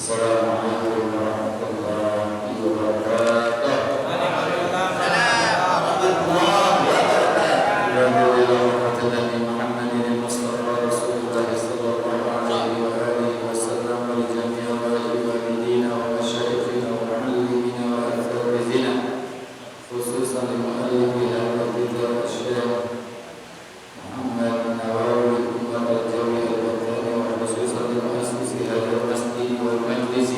Assalamualaikum warahmatullahi wabarakatuh. Alhamdulillah Nabi Muhammadin Mustafa Rasulullah sallallahu alaihi wa alihi wasallam wa li jami'il walidina wa masyayikhina wa muallimina wa asatidina khususan li muallimi al-kitab Syekh Muhammad Nawawi Umar al-Jawi al-Watani wa khususan li muassisi hadzal masjid wal majlis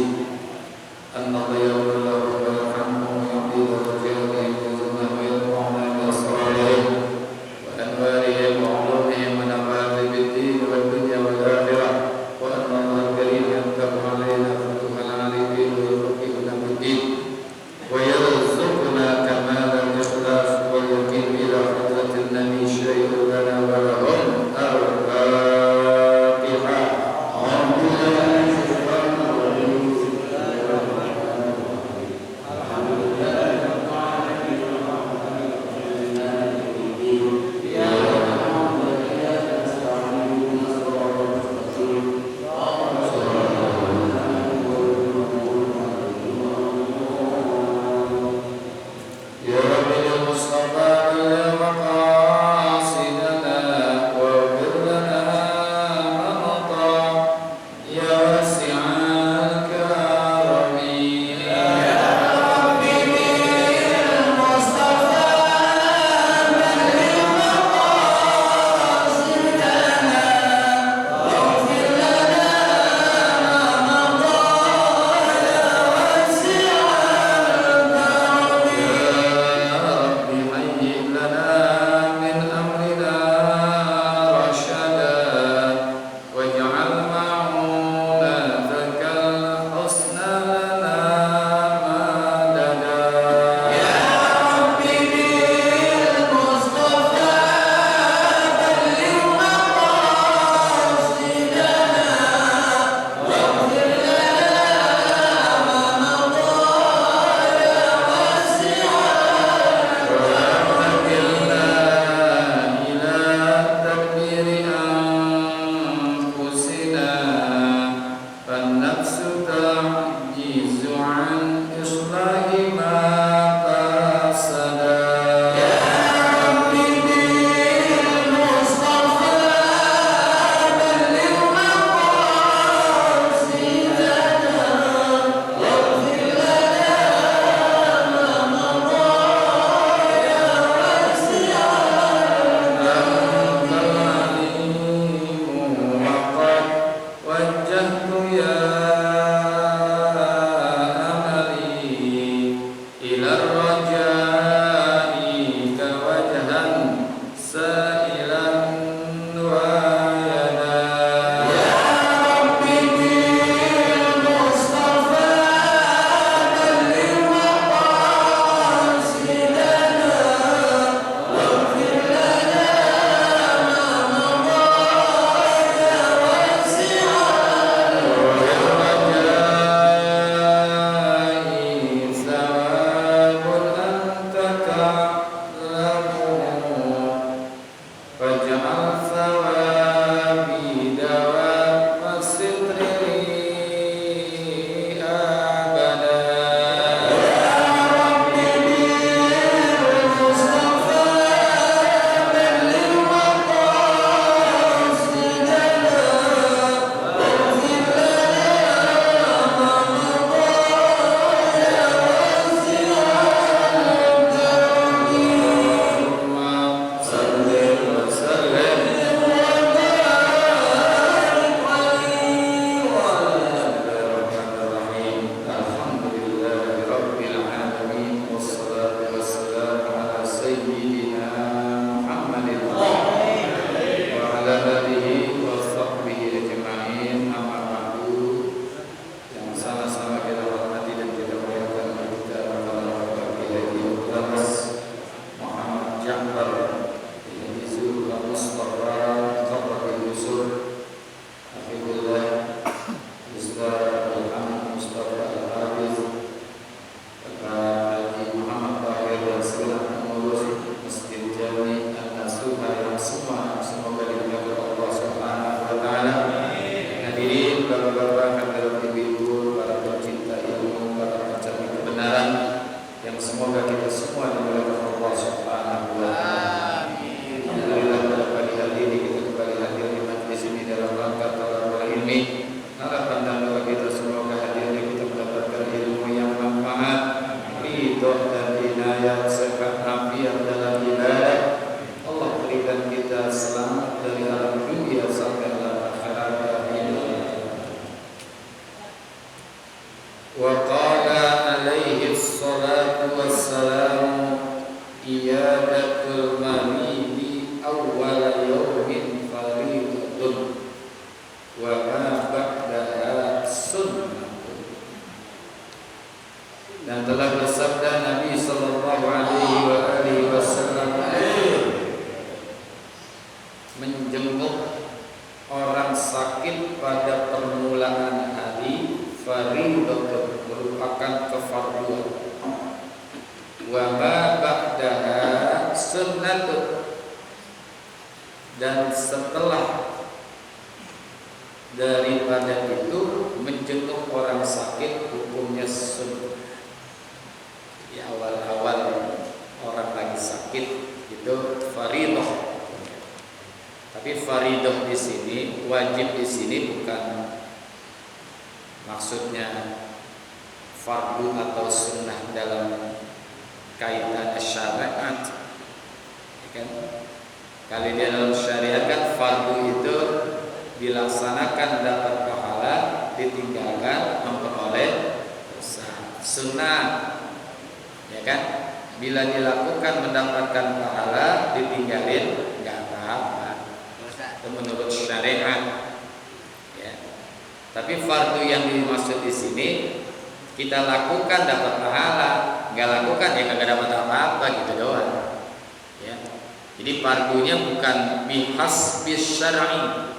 an-nadhiyallahu wa yarhamuhu wa yaqdiru rajalihi wa yazmahu wa yadfa'una ila salihih وأنوارهم وعلومهم ونفعات بالدين والدنيا والآخرة وأن الله الكريم يفتح علينا فتوح العارفين ويفقهنا في الدين ويرزقنا كمال الإخلاص واليقين إلى حضرة النبي شيء لنا ولهم الفاتحة. أعوذ بالله من الشيطان الرجيم. Bapak-bapak, kakak-kakak, ibu-ibu, ilmi. Harapan dan doa kita semoga hadirnya kita mendapatkan ilmu yang manfaat, ridho dan inayat serta afiat dalam ibadah. Allah berikan kita selamat dari alam dunia sampai alam akhirat. Wa qala alaihi salatu wassalamu iyadatul maridi awwala yawmin faridatun wa ma ba'daha sunnatun. Dan telah bersabda Nabi sallallahu alaihi wasallam, menjenguk orang sakit pada permulaan hari faridatun, merupakan kefarduan. Wa ma ba'daha sunnatun, dan setelah daripada itu menjenguk orang sakit hukumnya sunnah. Di awal-awal orang lagi sakit itu faridah. Tapi faridah di sini, wajib di sini bukan maksudnya fardu atau sunnah dalam kaitan syariat, ya kan? Kalau di dalam syariat kan fardu itu dilaksanakan dapat pahala, ditinggalkan memperoleh dosa. Sunnah, ya kan? Bila dilakukan mendapatkan pahala, ditinggalin nggak apa-apa. Itu menurut syariat. Ya. Tapi fardu yang dimaksud di sini kita lakukan dapat pahala, nggak lakukan ya nggak dapat apa-apa gitu doang. Ya. Jadi fardunya bukan bihas bisyar'i,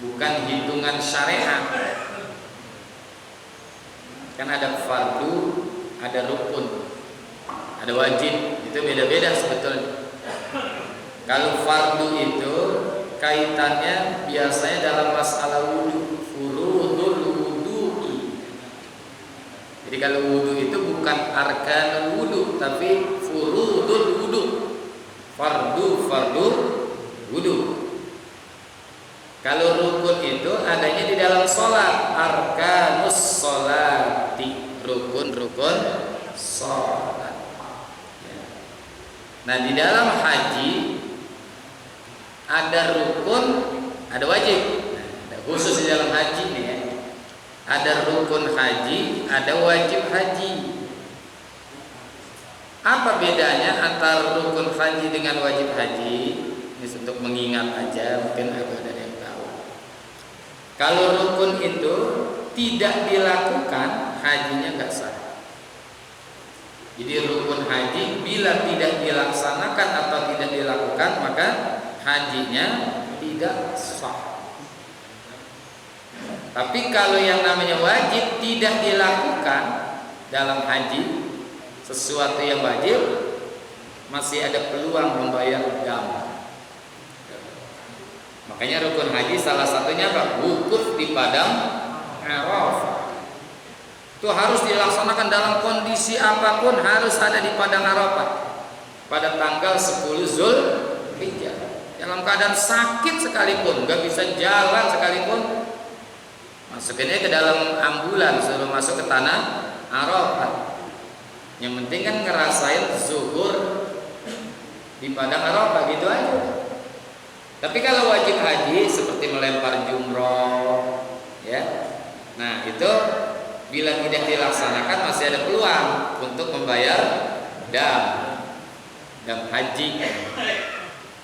bukan hitungan syariat. Kan ada fardu, ada rukun, ada wajib, itu beda-beda sebetulnya. Kalau fardu itu kaitannya biasanya dalam masalah wudu, furudul wudu'i. Jadi kalau wudu itu bukan arkanul wudu, tapi furudul wudu. Fardu wudu. Kalau rukun itu adanya di dalam sholat, arkanus sholati, rukun sholat. Nah di dalam haji ada rukun, ada wajib. Nah, khusus di dalam haji nih ya, ada rukun haji, ada wajib haji. Apa bedanya antara rukun haji dengan wajib haji? Ini untuk mengingat aja, mungkin ada yang tahu. Kalau rukun itu tidak dilakukan, hajinya nggak sah. Jadi rukun haji bila tidak dilaksanakan atau tidak dilakukan, maka hajinya tidak sah. Tapi kalau yang namanya wajib tidak dilakukan dalam haji, sesuatu yang wajib, masih ada peluang membayar dam. Makanya rukun haji salah satunya apa? Wukuf di padang Arafah. Itu harus dilaksanakan dalam kondisi apapun, harus ada di padang Arafah pada tanggal 10 Zulhijjah. Dalam keadaan sakit sekalipun, nggak bisa jalan sekalipun, masukinnya ke dalam ambulan sebelum masuk ke tanah Arafah. Yang penting kan ngerasain zuhur di padang Arafah gitu aja. Tapi kalau wajib haji seperti melempar jumroh, ya, nah itu bila tidak dilaksanakan masih ada peluang untuk membayar dam haji.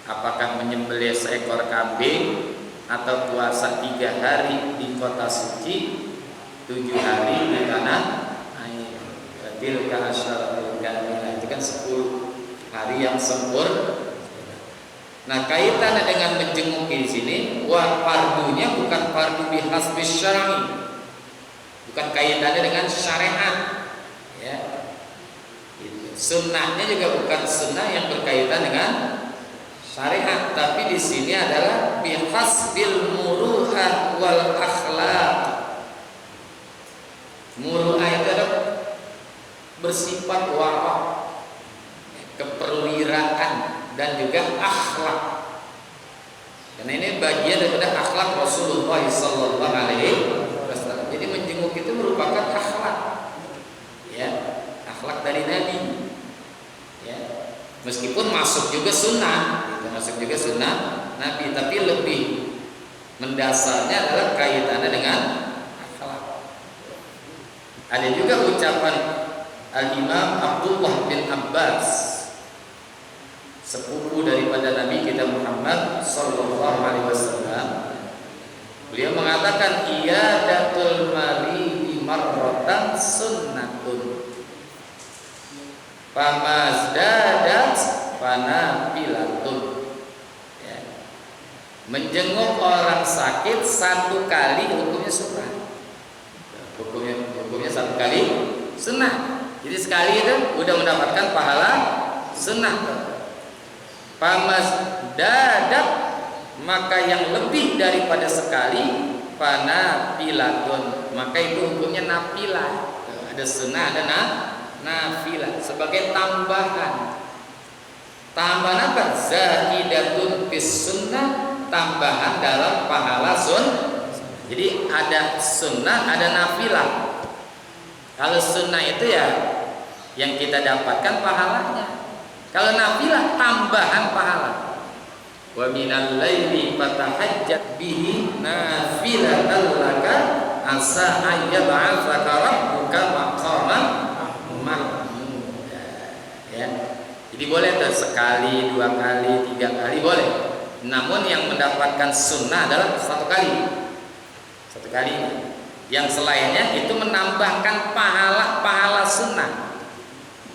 Apakah menyembelih seekor kambing atau puasa 3 hari di kota suci, 7 hari di tanah air. Tilka asyaratul kamilah, itu kan 10 hari yang sempurna. Nah, kaitannya dengan menjenguk di sini, wah fardunya bukan fardu bihasbis syar'i. Bukan kaitannya dengan syariat. Ya. Sunnahnya juga bukan sunnah yang berkaitan dengan syariat, tapi di sini adalah bihasbil muru'ah wal akhlaq. Muru'ah itu adalah bersifat wara', keperwiraan, dan juga akhlak. Karena ini bagian daripada akhlak Rasulullah SAW. Meskipun masuk juga sunnah, masuk juga sunnah Nabi, tapi lebih mendasarnya adalah kaitannya dengan akhlak. Ada juga ucapan Al-Imam Abdullah bin Abbas, sepupu daripada Nabi kita Muhammad sallallahu alaihi wasallam. Beliau mengatakan iyadatul maridi marratan sunnatun famazdadat fanafilatun. Ya. Menjenguk orang sakit satu kali hukumnya sunnah. Hukumnya satu kali sunnah. Jadi sekali itu udah mendapatkan pahala sunnah. Famazdadat, maka yang lebih daripada sekali fanafilatun, maka itu hukumnya nafilah. Ada sunnah, ada nafilah sebagai tambahan. Tambahan apa? Zahidatun bis sunnah, tambahan dalam pahala sunnah. Jadi ada sunnah, ada nafilah. Kalau sunnah itu ya yang kita dapatkan pahalanya. Kalau nafilah tambahan pahala. Wa minal laili fatahajjat bihi nafilatan laka asa ayyab'atsaka rabbuka maqaman mahmuda. Ya. Jadi boleh tuh sekali, 2 kali, 3 kali boleh. Namun yang mendapatkan sunnah adalah satu kali. Satu kali. Yang selainnya itu menambahkan pahala sunnah.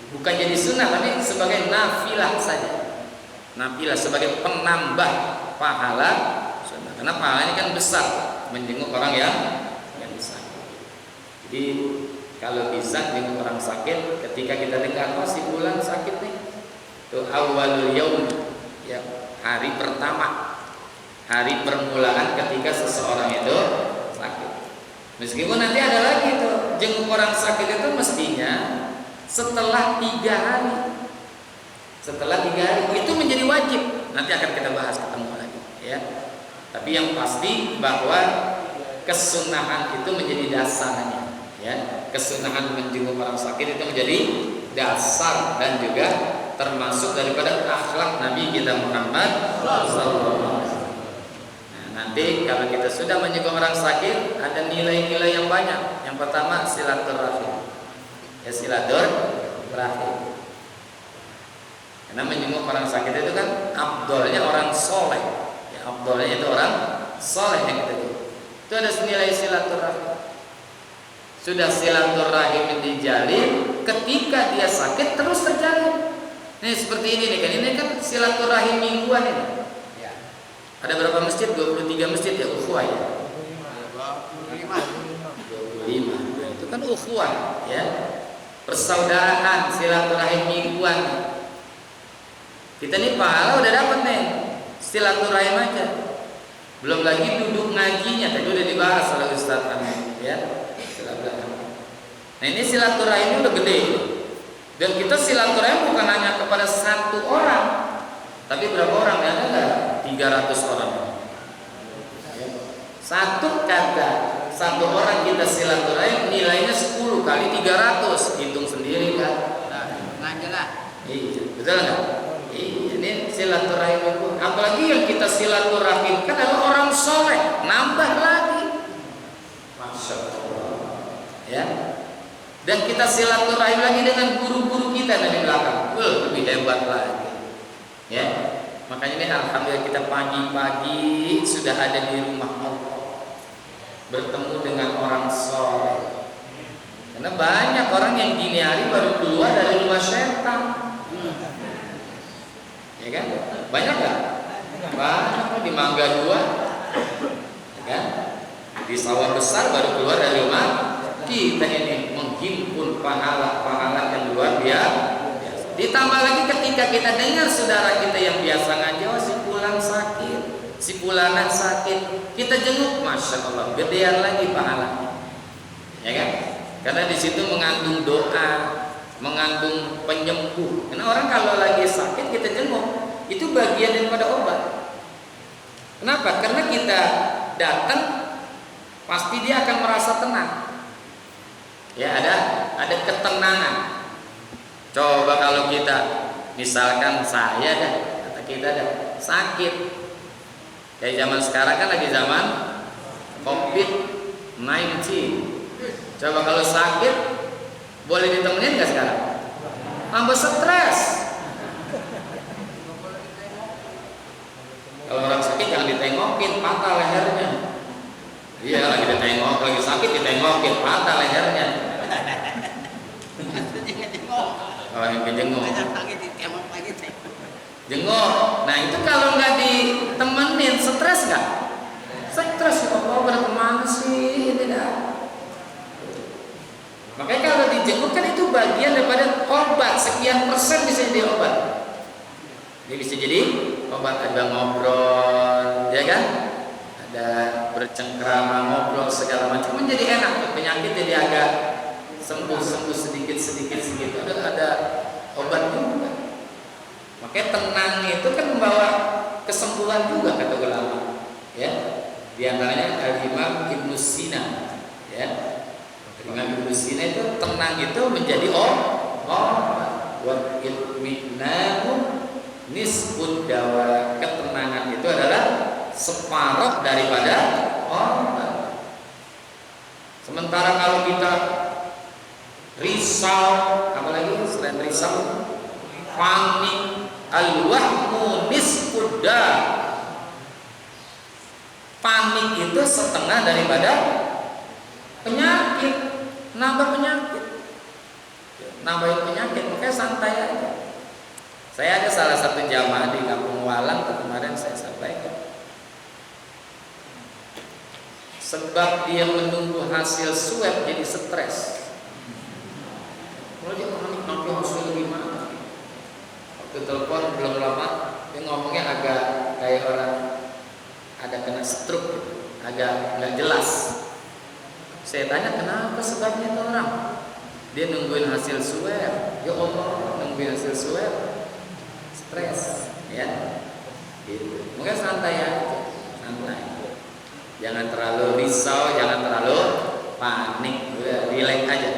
Bukan jadi sunnah tapi sebagai nafilah saja. Nafilah sebagai penambah pahala sunnah. Karena pahalanya kan besar menjenguk orang yang besar. Jadi kalau bisa jenguk orang sakit, ketika kita dengar si fulan sakit nih, itu awalul yaum, ya, hari pertama, hari permulaan ketika seseorang itu sakit. Meskipun nanti ada lagi tuh jenguk orang sakit itu mestinya setelah 3 hari. Setelah 3 hari itu menjadi wajib. Nanti akan kita bahas ketemu lagi, ya. Tapi yang pasti bahwa kesunahan itu menjadi dasarnya, ya. Kesunahan menjenguk orang sakit itu menjadi dasar dan juga termasuk daripada akhlak Nabi kita Muhammad sallallahu alaihi wasallam. Nah, nanti kalau kita sudah menjenguk orang sakit ada nilai-nilai yang banyak. Yang pertama silaturahim. Ya, silaturahim. Karena menjenguk orang sakit itu kan afdolnya orang soleh. Ya, afdolnya itu orang soleh yang kita jenguk. Itu ada nilai silaturahim. Sudah silaturahim dijalin, ketika dia sakit terus terjalin. Nih seperti ini nih kan, ini kan silaturahim mingguan ini. Ya. Ada berapa masjid? 23 masjid ya ukhuwah ya. 25. Itu kan ukhuwah ya. Persaudaraan, silaturahim mingguan. Kita nih pahala udah dapat nih, silaturahim aja. Belum lagi duduk ngajinya, tadi udah dibahas oleh Ustaz Amin, ya. Silaturahim. Nah ini silaturahimnya udah gede. Dan kita silaturahim bukan hanya kepada satu orang, tapi berapa orang ya? Ada nggak? 300 orang. Satu kata, satu orang kita silaturahim nilainya 10 kali 300. Hitung sendiri kan? Nah, lah. Iya, betul nggak? Ini silaturahim itu, apalagi yang kita silaturahimkan adalah orang soleh, nambah lagi, masya Allah, ya. Dan kita silaturahim lagi dengan guru-guru kita dari belakang, lebih hebat lagi, ya. Makanya ini alhamdulillah kita pagi-pagi sudah ada di rumah Allah, bertemu dengan orang soleh. Karena banyak orang yang dini hari baru keluar dari rumah setan. Ya kan? Banyak gak? Banyak di Mangga 2, ya kan? Di Sawah Besar baru keluar dari rumah. Kita ini menghimpun pahala-pahala yang luar biasa. Ditambah lagi ketika kita dengar saudara kita yang biasa ngaji, oh si fulan sakit, si fulanan sakit, kita jenguk, masya Allah, gedean lagi pahalanya. Ya kan? Karena di situ mengandung doa, mengandung penyembuh. Karena orang kalau lagi sakit kita jenguk, itu bagian daripada obat. Kenapa? Karena kita datang pasti dia akan merasa tenang. Ya, ada ketenangan. Coba kalau kita Misalkan saya dah, kata kita dah sakit. Kayak zaman sekarang kan lagi zaman COVID-19. Coba kalau sakit boleh ditemenin nggak sekarang? Tambah stres. Kalau orang sakit jangan ditengokin, patah lehernya. Iya, lagi ditengok, lagi sakit ditengokin, patah lehernya. Kalau yang kejenguk. Jenguk. Nah itu kalau nggak ditemenin, stres nggak? Stres ya Allah, pada kemana sih? Tidak. Makanya kalau dijenguk kan itu bagian daripada obat. Sekian persen bisa jadi obat. Dia bisa jadi obat, ada ngobrol, ya kan? Ada bercengkrama, ngobrol segala macam, menjadi enak. Penyakit jadi agak sembuh sedikit. Ada obat juga. Makanya tenang itu kan membawa kesembuhan juga kata ulama. Ya, di antaranya Al-Imam Ibnu Sina. Ya, Imam Ibnu Sina itu tenang itu menjadi obat. Wa itminanu nisbud dawa. Ketenangan itu adalah separuh daripada obat. Sementara kalau kita risau, apalagi selain risau, panik, al-wahmu nisbud dawa. Panik itu setengah daripada penyakit, nambah penyakit. Makanya santai aja. Saya ada salah satu jamaah di Kampung Walang kemarin saya sampaikan. Sebab dia menunggu hasil swab jadi stres. Kalau dia panik nanti hasil gimana? Waktu telepon belum lama dia ngomongnya agak kayak orang ada kena stroke gitu, agak nggak jelas. Saya tanya kenapa sebabnya itu orang? Dia nungguin hasil swab. Ya Allah, nungguin hasil swab, stres, ya. Gitu. Mungkin santai ya, santai. Jangan terlalu risau, jangan terlalu panik, udah relax aja.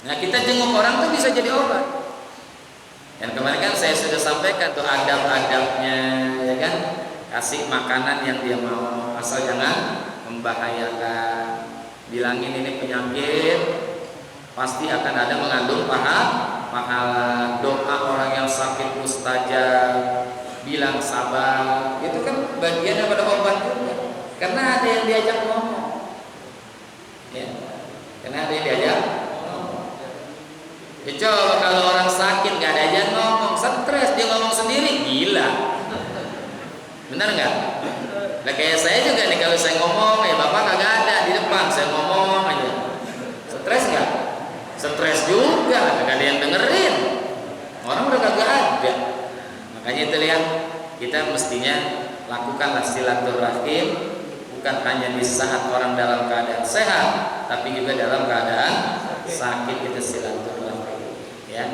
Nah kita jenguk orang tuh bisa jadi obat. Dan kemarin kan saya sudah sampaikan tuh adab-adabnya, ya kan? Kasih makanan yang dia mau, asal jangan membahayakan. Bilangin ini penyakit, pasti akan ada mengandung pahala. Doa orang yang sakit mustajab, bilang sabar, itu kan bagian daripada obat juga. Karena ada yang diajak ngomong, ya. Karena ada yang diajak ngomong. Ya coba kalau orang sakit gak ada yang ngomong, stres, dia ngomong sendiri, gila. Benar nggak? Nah kayak saya juga nih, kalau saya ngomong, ya bapak kagak ada di depan, saya ngomong aja. Stres nggak? Stres juga, kagak ada yang dengerin. Orang udah kagak ada. Makanya itu lihat, kita mestinya lakukanlah silaturahim. Bukan hanya di saat orang dalam keadaan sehat, tapi juga dalam keadaan sakit kita silaturahmi. Ya,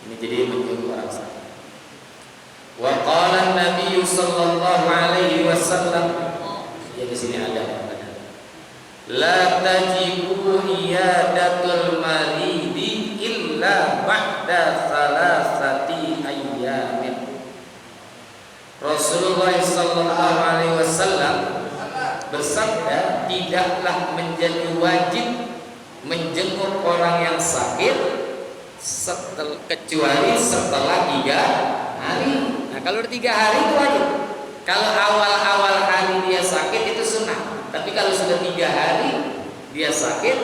ini jadi menjenguk orang sakit. Wa qala an-nabiy sallallahu alaihi wasallam, ya di sini ada. La tajibu iyadatul maridi illa ba'da salasati ayyamin. Rasulullah sallallahu alaihi wasallam bersabda, tidaklah menjadi wajib menjenguk orang yang sakit kecuali setelah 3 hari. Nah kalau 3 hari itu wajib. Kalau awal-awal hari dia sakit itu sunnah. Tapi kalau sudah 3 hari dia sakit,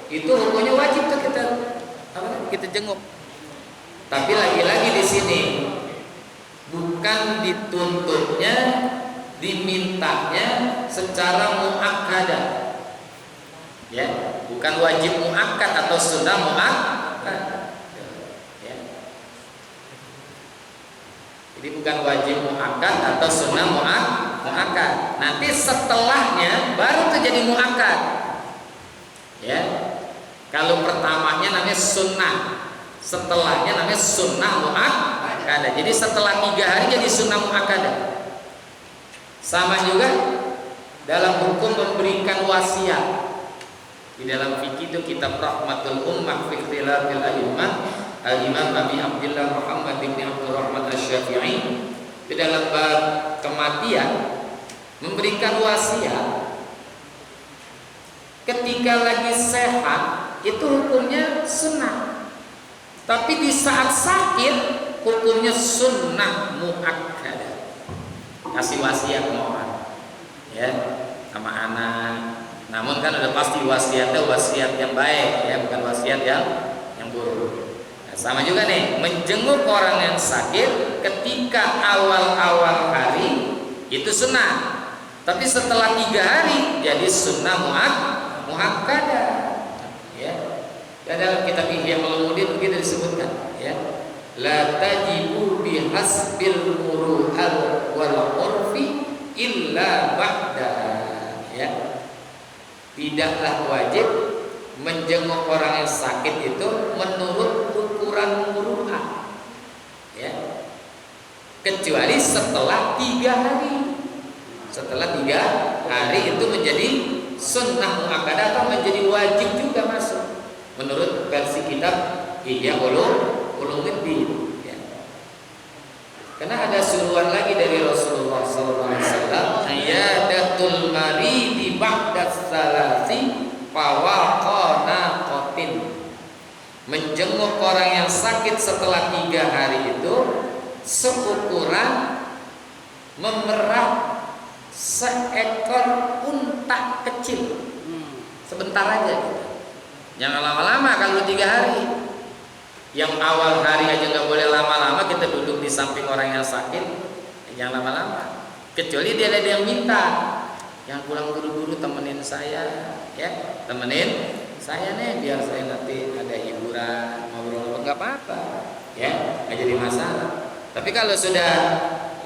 itu hukumnya wajib tuh kita jenguk. Tapi lagi-lagi di sini bukan dituntutnya, dimintanya secara muakkadah, ya, bukan wajib muakkad atau sunnah muakkad, ya. Jadi bukan wajib muakkad atau sunnah muakkad. Nanti setelahnya baru terjadi muakkad, ya. Kalau pertamanya namanya sunnah, setelahnya namanya sunnah muakkadah. Jadi setelah 3 hari jadi sunnah muakkadah. Sama juga dalam hukum memberikan wasiat. Di dalam fikih itu kitab Rahmatul Ummah fi Ikhtilafil A'immah, Al-Imam Abi Abdullah Muhammad bin Abdul Rahman Asy-Syafi'i di dalam bab kematian memberikan wasiat ketika lagi sehat itu hukumnya sunnah, tapi di saat sakit hukumnya sunnah muakkadah. Kasih wasiat sama orang, ya, sama anak. Namun kan udah pasti wasiatnya wasiat yang baik, ya, bukan wasiat yang buruk. Nah, sama juga nih, menjenguk orang yang sakit ketika awal-awal hari itu sunnah, tapi setelah 3 hari jadi sunnah muakkadah. Ya, dalam kitab Ihya Ulumuddin begitu disebutkan, ya, la tajibu bihasbil muru'al wal urfi illa ba'da, ya. Tidaklah wajib menjenguk orang yang sakit itu menurut ukuran muru'ah, ya, kecuali setelah 3 hari. Setelah 3 hari itu menjadi sunnah muakkadah atau menjadi wajib juga masuk menurut versi kitab Ihya Ulumuddin, ya. Karena ada suruhan lagi dari Rasulullah SAW, ayadatul maridi ba'da salasi fawaqana qatin. Menjenguk orang yang sakit setelah 3 hari itu seukuran memerah seekor unta kecil. Sebentar aja gitu. Jangan lama-lama kalau 3 hari. Yang awal hari aja nggak boleh lama-lama kita duduk di samping orang yang sakit, jangan lama-lama. Kecuali dia ada yang minta, yang pulang buru-buru temenin saya, ya, temenin saya nih biar saya nanti ada hiburan, ngobrol, nggak apa-apa, ya, nggak jadi masalah. Tapi kalau sudah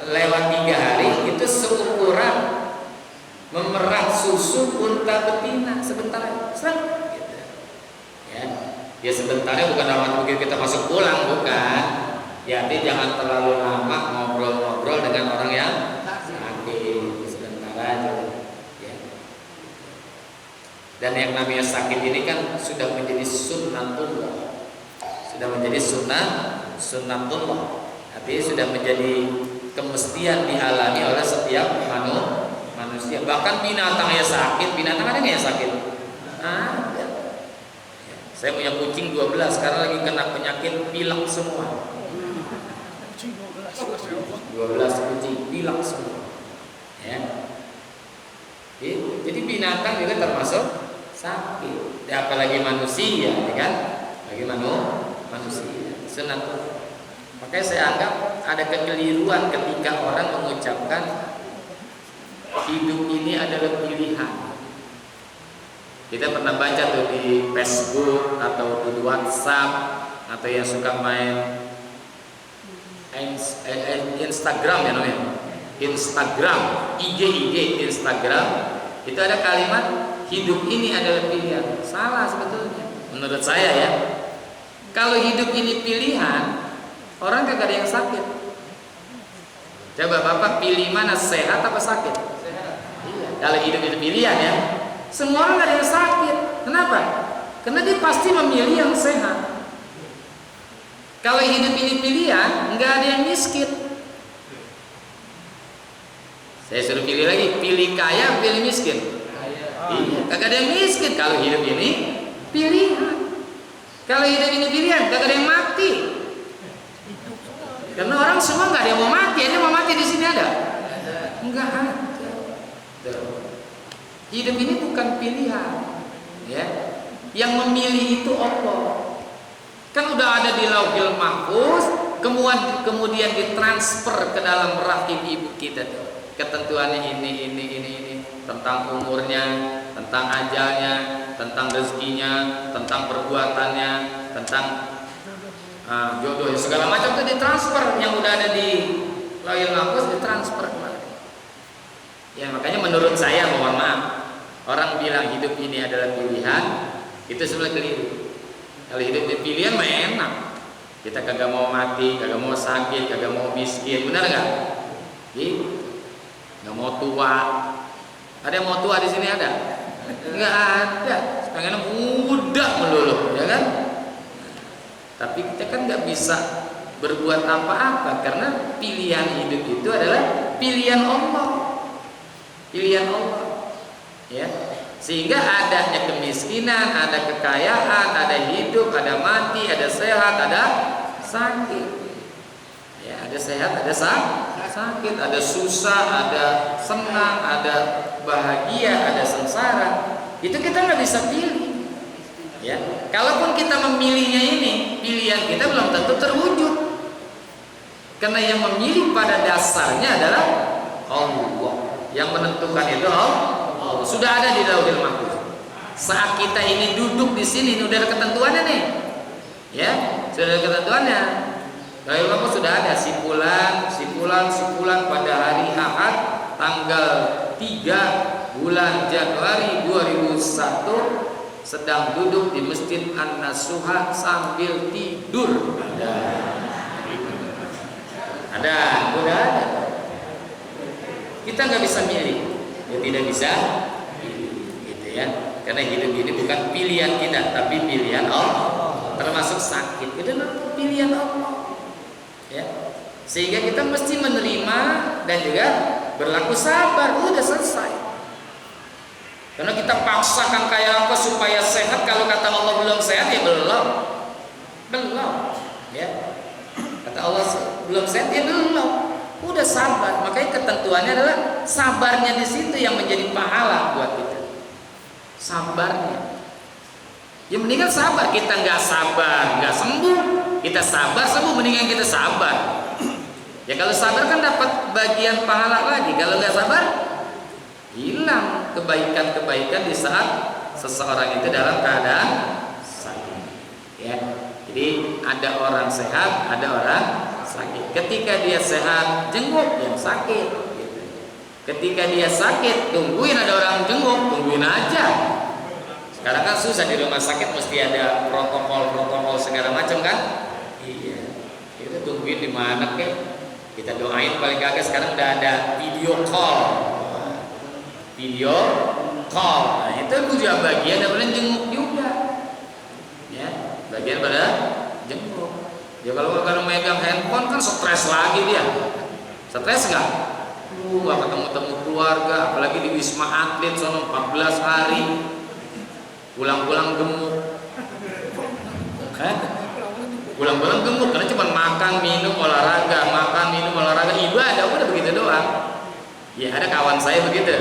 lewat 3 hari itu seukuran memerah susu unta betina sebentar aja, gitu. Ya. Ya sebentarnya bukan dalam arti kita masuk pulang, bukan. Ya, jadi jangan terlalu lama ngobrol-ngobrol dengan orang yang sakit, sebentar aja. Ya. Dan yang namanya sakit ini kan sudah menjadi sunnatullah, sudah menjadi sunnatullah. Artinya sudah menjadi kemestian dialami oleh setiap manusia. Bahkan binatang yang sakit, binatang ada nggak yang sakit? Ada. Saya punya kucing 12, sekarang lagi kena penyakit pilek semua. 12 kucing pilek semua. Ya. Jadi binatang juga termasuk sakit. Ya, apalagi manusia, ya kan? Bagi manusia. Sunat. Makanya saya anggap ada kekeliruan ketika orang mengucapkan hidup ini adalah pilihan. Kita pernah baca tuh di Facebook atau di WhatsApp atau yang suka main Instagram, ya namanya Instagram, IG Instagram, itu ada kalimat hidup ini adalah pilihan. Salah sebetulnya menurut saya, ya. Kalau hidup ini pilihan, orang kagak ada yang sakit. Coba Bapak pilih mana, sehat apa sakit? Iya. Kalau hidup itu pilihan, ya, semua orang gak ada yang sakit. Kenapa? Karena dia pasti memilih yang sehat. Kalau hidup ini pilihan, nggak ada yang miskin. Saya suruh pilih lagi, pilih kaya, pilih miskin. Iya, kagak ada yang miskin. Kalau hidup ini pilihan. Kalau hidup ini pilihan, kagak ada yang mati. Karena orang semua nggak ada yang mau mati. Ada yang mau mati di sini ada? Enggak ada. Hidup ini bukan pilihan, ya. Yang memilih itu Allah. Kan udah ada di Lauhil Mahfuz, kemudian ditransfer ke dalam rahim ibu kita tuh. Ketentuannya ini tentang umurnya, tentang ajalnya, tentang rezekinya, tentang perbuatannya, tentang jodoh, segala macam tuh ditransfer. Yang udah ada di Lauhil Mahfuz ditransfer kemana? Ya, makanya menurut saya, mohon maaf, orang bilang hidup ini adalah pilihan, itu sebenarnya keliru. Kalau hidup ini pilihan mah enak. Kita kagak mau mati, kagak mau sakit, kagak mau miskin, benar nggak? Gitu. Nggak mau tua. Ada yang mau tua di sini ada? Nggak ada. Pengen muda melulu, ya kan? Tapi kita kan nggak bisa berbuat apa-apa karena pilihan hidup itu adalah pilihan Allah. Pilihan Allah. Ya. Sehingga adanya kemiskinan, ada kekayaan, ada hidup, ada mati, ada sehat, ada sakit. Ya, ada sehat, ada sakit, ada susah, ada senang, ada bahagia, ada sengsara. Itu kita nggak bisa pilih. Ya, kalaupun kita memilihnya ini, pilihan kita belum tentu terwujud. Karena yang memilih pada dasarnya adalah Allah. Yang menentukan itu Allah. Sudah ada di Lauhul Mahfuz. Saat kita ini duduk di sini, sudah ada ketentuannya nih. Ya, sudah ada ketentuannya. Lauhul Mahfuz sudah ada sipulan pada hari Ahad tanggal 3 bulan Januari 2001 sedang duduk di Masjid An-Nasuha sambil tidur. Ada, udah ada. Kita nggak bisa milih, ya tidak bisa, gitu ya. Karena hidup ini bukan pilihan kita, tapi pilihan Allah. Termasuk sakit, itu adalah pilihan Allah. Ya, sehingga kita mesti menerima dan juga berlaku sabar. Udah selesai. Karena kita paksakan kayak apa supaya sehat, kalau kata Allah belum sehat ya belum, ya. Kata Allah belum sehat ya belum. Udah sabar, makanya ketentuannya adalah sabarnya di situ yang menjadi pahala buat kita. Sabarnya. Ya mendingan sabar, kita nggak sabar nggak sembuh, kita sabar sembuh, mendingan kita sabar. Ya kalau sabar kan dapat bagian pahala lagi, kalau nggak sabar hilang kebaikan-kebaikan di saat seseorang itu dalam keadaan sakit. Ya, jadi ada orang sehat, ada orang sakit. Ketika dia sehat, jenguk yang sakit. Ketika dia sakit, tungguin ada orang jenguk, tungguin aja. Sekarang kan susah di rumah sakit, mesti ada protokol segala macam kan? Iya. Kita tungguin di mana kek? Kita doain paling kagak sekarang udah ada video call. Video call. Nah, itu juga bagian daripada jenguk juga. Ya, bagian pada jenguk. Ya kalau megang handphone kan stres lagi dia. Stres nggak? Nggak ketemu keluarga, apalagi di Wisma Atlet sono 14 hari. Pulang-pulang gemuk. Pulang-pulang gemuk karena cuma makan, minum, olahraga, ibadah udah begitu doang. Ya ada kawan saya begitu.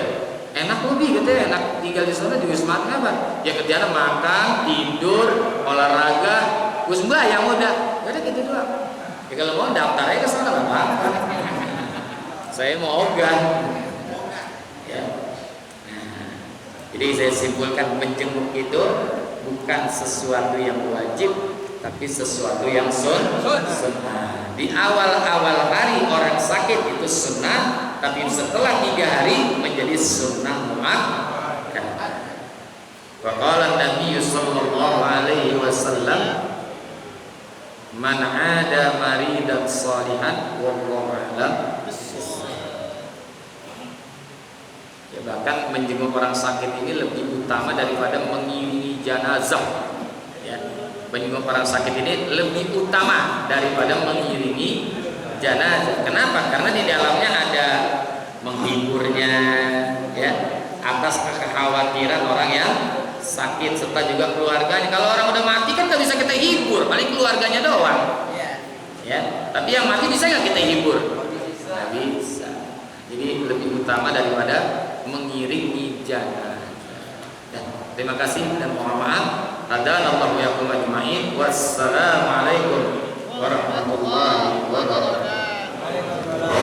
Enak lebih gitu ya, enak tinggal di sana di Wisma Atlet apa? Ya kerjaan makan, tidur, olahraga, terus yang udah gitu doang. Ya kalau mau daftar aja ke sana apa? Saya mau ogah. Ya. Nah, jadi saya simpulkan menjenguk itu bukan sesuatu yang wajib, tapi sesuatu yang sunnah. Di awal-awal hari orang sakit itu sunnah, tapi setelah 3 hari menjadi sunnah muakkad. Wa qala Nabi sallallahu alaihi wasallam, man 'ada maridan shalihan wallahu a'lam. Ya, bahkan menjenguk orang sakit ini lebih utama daripada mengiringi jenazah. Ya, menjenguk orang sakit ini lebih utama daripada mengiringi jenazah. Kenapa? Karena di dalamnya ada menghiburnya, ya, atas kekhawatiran orang yang sakit serta juga keluarganya. Kalau orang udah mati kan nggak bisa kita hibur, paling keluarganya doang. Ya, tapi yang mati bisa nggak kita hibur? Nggak bisa. Jadi lebih utama daripada mengiringi jenazah. Ya, terima kasih dan mohon maaf. Hadanallahu wa iyyakum ajma'in. Wassalamualaikum warahmatullahi wabarakatuh.